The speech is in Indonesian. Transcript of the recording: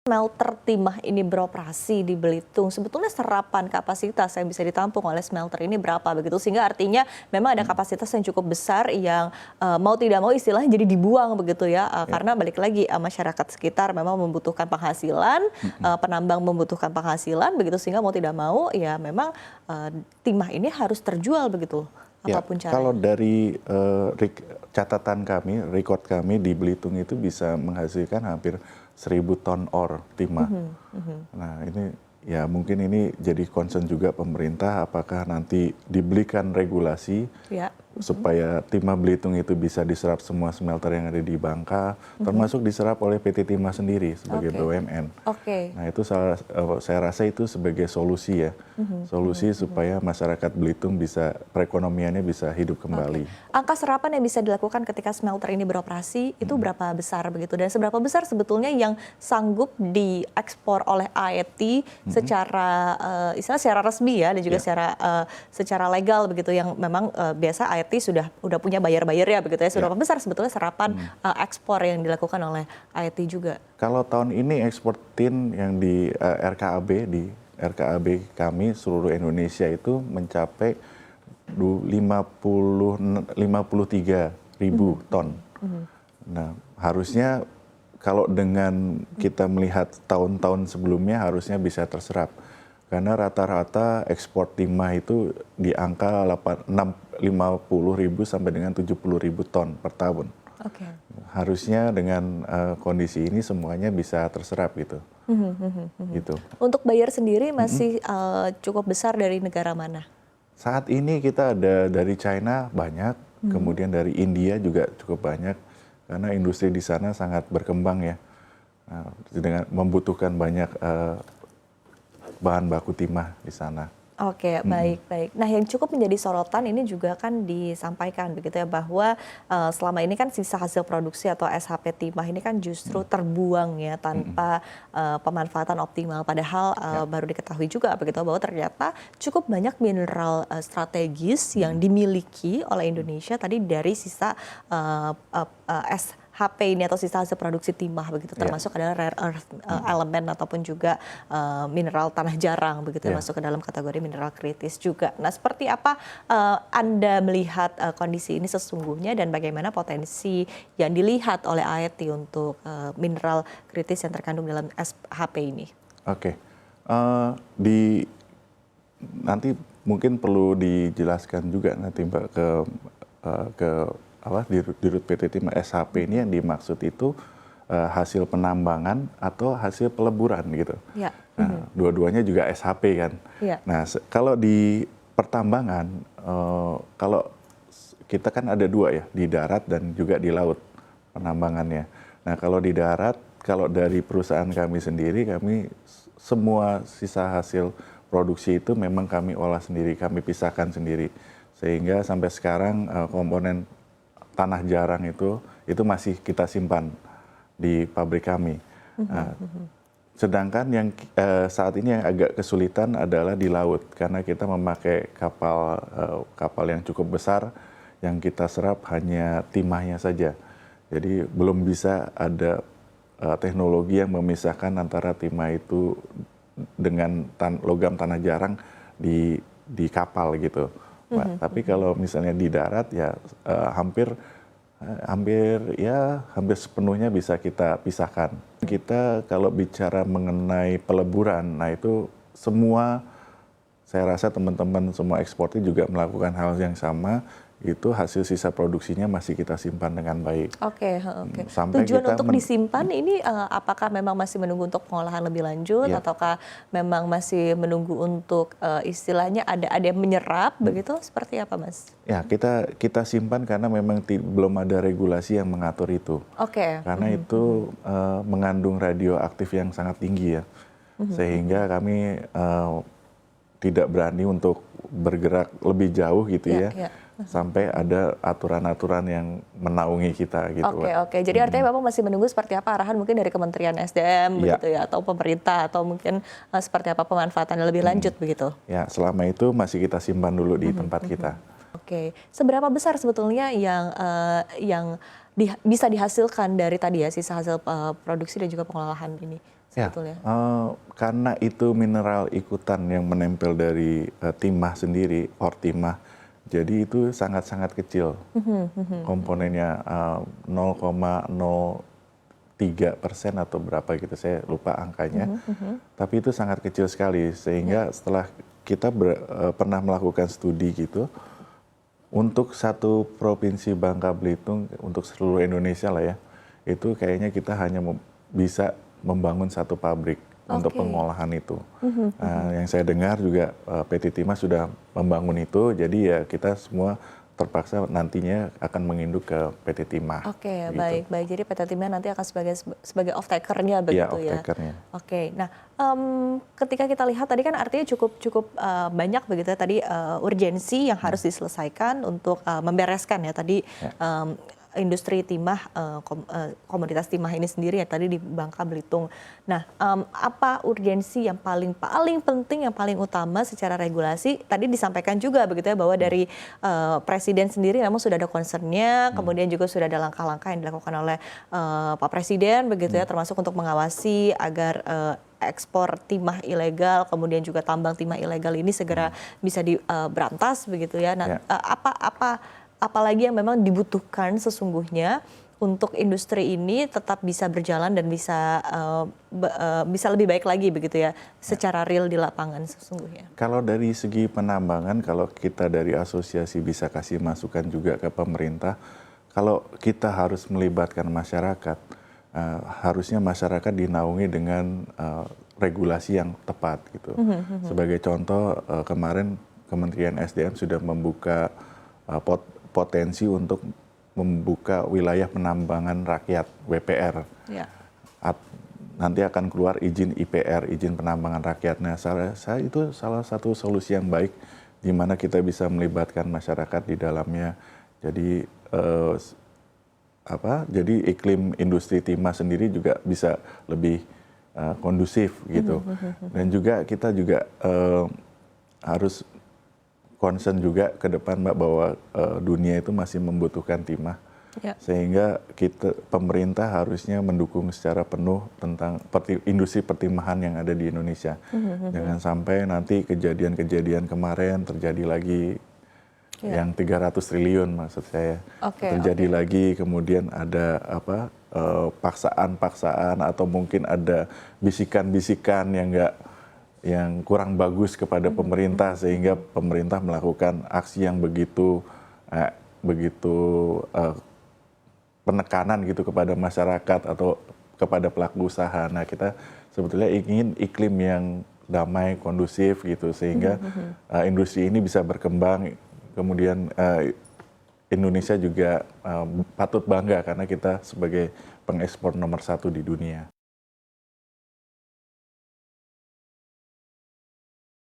Smelter timah ini beroperasi di Belitung, sebetulnya serapan kapasitas yang bisa ditampung oleh smelter ini berapa begitu? Sehingga artinya memang ada kapasitas yang cukup besar yang mau tidak mau istilahnya jadi dibuang begitu ya, karena balik lagi masyarakat sekitar memang membutuhkan penghasilan, penambang membutuhkan penghasilan begitu, sehingga mau tidak mau ya memang timah ini harus terjual begitu. Ya, Apapun caranya. kalau dari catatan kami, record kami di Belitung itu bisa menghasilkan hampir 1.000 ton ore timah. Nah ini ya mungkin ini jadi concern juga pemerintah, apakah nanti diberikan regulasi supaya timah Belitung itu bisa diserap semua smelter yang ada di Bangka, termasuk diserap oleh PT Timah sendiri sebagai BUMN. Nah itu saya rasa itu sebagai solusi ya, solusi supaya masyarakat Belitung bisa, perekonomiannya bisa hidup kembali. Angka serapan yang bisa dilakukan ketika smelter ini beroperasi itu berapa besar begitu, dan seberapa besar sebetulnya yang sanggup diekspor oleh AET secara istilah secara resmi ya, dan juga secara legal begitu, yang memang biasa AET sudah punya bayar-bayar ya begitu ya. Seberapa besar sebetulnya serapan ekspor yang dilakukan oleh AET juga? Kalau tahun ini ekspor tin yang di RKAB kami seluruh Indonesia itu mencapai 53.000 ton. Nah, harusnya kalau dengan kita melihat tahun-tahun sebelumnya harusnya bisa terserap. Karena rata-rata ekspor timah itu di angka 50.000 sampai dengan 70.000 ton per tahun. Harusnya dengan kondisi ini semuanya bisa terserap gitu. Untuk bayar sendiri masih cukup besar dari negara mana? Saat ini kita ada dari China banyak, kemudian dari India juga cukup banyak, karena industri di sana sangat berkembang ya, dengan membutuhkan banyak bahan baku timah di sana. Oke, baik. Nah, yang cukup menjadi sorotan ini juga kan disampaikan begitu ya, bahwa selama ini kan sisa hasil produksi atau SHP timah ini kan justru terbuang ya tanpa pemanfaatan optimal. Padahal baru diketahui juga begitu bahwa ternyata cukup banyak mineral strategis yang dimiliki oleh Indonesia tadi dari sisa SHP ini atau sisa hasil produksi timah begitu, termasuk adalah rare earth elemen ataupun juga mineral tanah jarang begitu ya, masuk ke dalam kategori mineral kritis juga. Nah, seperti apa Anda melihat kondisi ini sesungguhnya, dan bagaimana potensi yang dilihat oleh AET untuk mineral kritis yang terkandung dalam SHP ini? Nanti mungkin perlu dijelaskan juga nanti Mbak ke Dirut PT Timah. SHP ini yang dimaksud itu hasil penambangan atau hasil peleburan gitu. Nah, dua-duanya juga SHP kan. Nah, kalau di pertambangan, kalau kita kan ada dua ya, di darat dan juga di laut penambangannya. Nah, kalau di darat, kalau dari perusahaan kami sendiri, kami semua sisa hasil produksi itu memang kami olah sendiri, kami pisahkan sendiri. Sehingga sampai sekarang komponen tanah jarang itu masih kita simpan di pabrik kami. Sedangkan yang saat ini yang agak kesulitan adalah di laut, karena kita memakai kapal yang cukup besar, yang kita serap hanya timahnya saja. Jadi belum bisa ada teknologi yang memisahkan antara timah itu dengan logam tanah jarang di kapal gitu. Tapi kalau misalnya di darat ya hampir sepenuhnya bisa kita pisahkan. Kita kalau bicara mengenai peleburan, nah itu semua, saya rasa teman-teman semua eksportir juga melakukan hal yang sama. Itu hasil sisa produksinya masih kita simpan dengan baik. Tujuan untuk disimpan ini apakah memang masih menunggu untuk pengolahan lebih lanjut, ataukah memang masih menunggu untuk istilahnya ada yang menyerap begitu, seperti apa Mas? Ya, kita simpan karena memang belum ada regulasi yang mengatur itu. Karena itu mengandung radioaktif yang sangat tinggi ya, sehingga kami tidak berani untuk bergerak lebih jauh gitu ya. Sampai ada aturan-aturan yang menaungi kita gitu. Jadi artinya Bapak masih menunggu seperti apa arahan mungkin dari Kementerian SDM begitu ya, atau pemerintah, atau mungkin seperti apa pemanfaatan lebih lanjut begitu? Ya, selama itu masih kita simpan dulu di tempat kita. Seberapa besar sebetulnya yang bisa dihasilkan dari tadi ya sisa hasil produksi dan juga pengolahan ini? Ya, sebetulnya? karena itu mineral ikutan yang menempel dari timah sendiri, ore timah, jadi itu sangat-sangat kecil komponennya, 0,03% atau berapa gitu, saya lupa angkanya. Tapi itu sangat kecil sekali, sehingga setelah kita pernah melakukan studi gitu, untuk satu provinsi Bangka Belitung, untuk seluruh Indonesia lah ya, itu kayaknya kita hanya bisa membangun satu pabrik untuk Oke. pengolahan itu. Yang saya dengar juga PT Timah sudah membangun itu, jadi ya kita semua terpaksa nantinya akan menginduk ke PT Timah. Oke, Gitu. baik, baik. Jadi PT Timah nanti akan sebagai off-taker-nya Iya, begitu ya? off-taker-nya. Oke, nah ketika kita lihat tadi kan artinya cukup banyak begitu ya tadi urgensi yang harus diselesaikan untuk membereskan ya tadi Ya. industri timah, komoditas timah ini sendiri ya tadi di Bangka Belitung. Nah, apa urgensi yang paling penting, yang paling utama secara regulasi? Tadi disampaikan juga begitu ya bahwa dari Presiden sendiri memang sudah ada concern-nya, kemudian juga sudah ada langkah-langkah yang dilakukan oleh Pak Presiden begitu ya, termasuk untuk mengawasi agar ekspor timah ilegal, kemudian juga tambang timah ilegal ini segera bisa diberantas begitu ya. Nah, Ya. apalagi yang memang dibutuhkan sesungguhnya untuk industri ini tetap bisa berjalan dan bisa lebih baik lagi begitu ya, secara real di lapangan sesungguhnya. Kalau dari segi penambangan, kalau kita dari asosiasi bisa kasih masukan juga ke pemerintah, kalau kita harus melibatkan masyarakat, harusnya masyarakat dinaungi dengan regulasi yang tepat gitu. Sebagai contoh, kemarin Kementerian SDM sudah membuka potensi untuk membuka wilayah penambangan rakyat WPR. Ya. Nanti akan keluar izin IPR, izin penambangan rakyat. Nah, itu salah satu solusi yang baik di mana kita bisa melibatkan masyarakat di dalamnya. Jadi jadi iklim industri timah sendiri juga bisa lebih kondusif gitu. Dan juga kita juga harus concern juga ke depan Mbak bahwa dunia itu masih membutuhkan timah. Ya. Sehingga pemerintah harusnya mendukung secara penuh tentang industri pertimahan yang ada di Indonesia. Jangan sampai nanti kejadian-kejadian kemarin terjadi lagi yang 300 triliun maksud saya. Terjadi lagi, kemudian ada paksaan-paksaan atau mungkin ada bisikan-bisikan yang kurang bagus kepada pemerintah sehingga pemerintah melakukan aksi yang begitu penekanan gitu kepada masyarakat atau kepada pelaku usaha. Nah, kita sebetulnya ingin iklim yang damai, kondusif gitu sehingga industri ini bisa berkembang. Kemudian Indonesia juga patut bangga karena kita sebagai pengekspor nomor 1 di dunia.